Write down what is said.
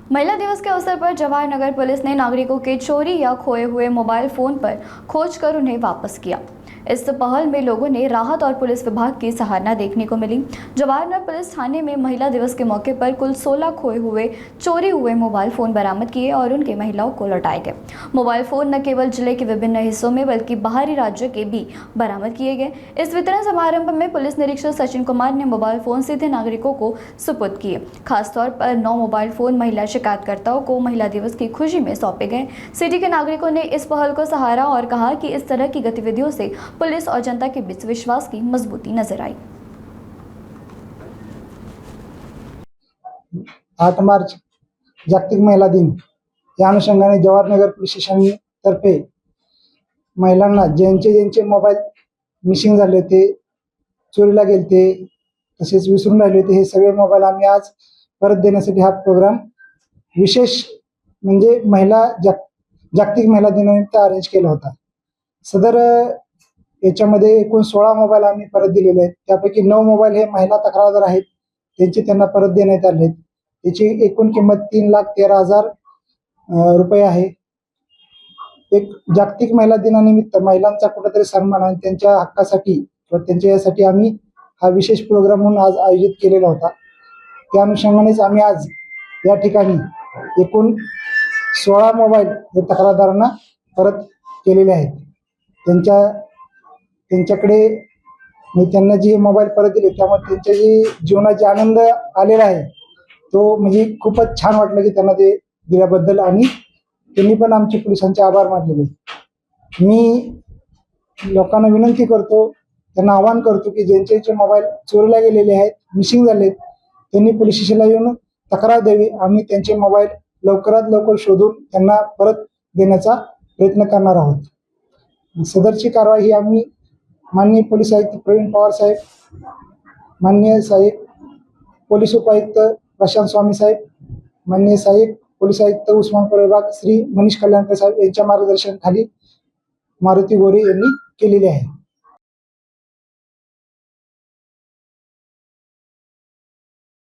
महिला दिवस के अवसर पर जवाहर नगर पुलिस ने नागरिकों के चोरी या खोए हुए मोबाइल फोन पर खोज कर उन्हें वापस किया। इस पहल में लोगों ने राहत और पुलिस विभाग की सराहना देखने को मिली। जवाहर नगर पुलिस थाने में महिला दिवस के मौके पर कुल 16 खोए हुए चोरी हुए मोबाइल फोन बरामद किए और उनके महिलाओं को लौटाए गए। मोबाइल फोन न केवल जिले के विभिन्न हिस्सों में बल्कि बाहरी राज्यों के भी बरामद किए गए। इस वितरण समारंभ में पुलिस निरीक्षक सचिन कुमार ने मोबाइल फोन सीधे नागरिकों को सुपुर्द किए। खासतौर पर 9 मोबाइल फोन महिला शिकायतकर्ताओं को महिला दिवस की खुशी में सौंपे गए। सिटी के नागरिकों ने इस पहल को सराहा और कहा कि इस तरह की गतिविधियों से पुलिस और जनता के बीच विश्वास की मजबूती नजर आई। 8 मार्च जागतिक महिला दिन या अनुषंगाने जवाहरनगर पोलीस स्टेशन तर्फे महिलांना ज्यांचे मोबाईल मिसिंग झाले होते, चोरीला गेलते, तसेच विसरून राहिले होते, हे सगळे मोबाईल आम्ही आज परत देण्यासाठी हा प्रोग्राम विशेष म्हणजे जागतिक महिला दिनानिमित्त अरेंज केला होता। सदर याच्यामध्ये एकूण 16 मोबाईल आम्ही परत दिलेले आहेत। त्यापैकी 9 मोबाईल हे महिला तक्रारदार आहेत, त्यांना परत देण्यात आले। त्याची एकूण किंमत 3,13,000 रुपये आहे। एक जागतिक महिला दिनानिमित्त महिलांचा कुठेतरी सन्मान आणि त्यांच्या हक्कासाठी व त्यांच्या यासाठी आम्ही हा विशेष प्रोग्राम म्हणून आज आयोजित केलेला होता। त्या अनुषंगानेच आम्ही आज या ठिकाणी एकूण 16 मोबाईल हे तक्रारदारांना परत केलेले आहेत। त्यांच्याकडे त्यांना जे मोबाईल परत दिले त्यामुळे त्यांच्या जे जीवनाचा आनंद आलेला आहे तो म्हणजे खूपच छान वाटलं की त्यांना ते दिल्याबद्दल आणि त्यांनी पण आमचे पोलिसांचे आभार मानलेले। मी लोकांना विनंती करतो, त्यांना आवाहन करतो की ज्यांचे मोबाईल चोरीला गेलेले आहेत, मिसिंग झालेत, त्यांनी पोलीस स्टेशनला येऊन तक्रार द्यावी। आम्ही त्यांचे मोबाईल लवकरात लवकर शोधून त्यांना परत देण्याचा प्रयत्न करणार आहोत। सदरची कारवाई ही आम्ही माननीय पोलीस आयुक्त प्रवीण पवार साहेब, माननीय साहेब पोलीस उपायुक्त प्रशांत स्वामी साहेब, माननीय साहेब पोलीस आयुक्त उस्मानाबाद विभाग श्री मनीष कल्याणकर साहेब यांच्या मार्गदर्शनाखाली मारुती गोरे यांनी केलेली आहे।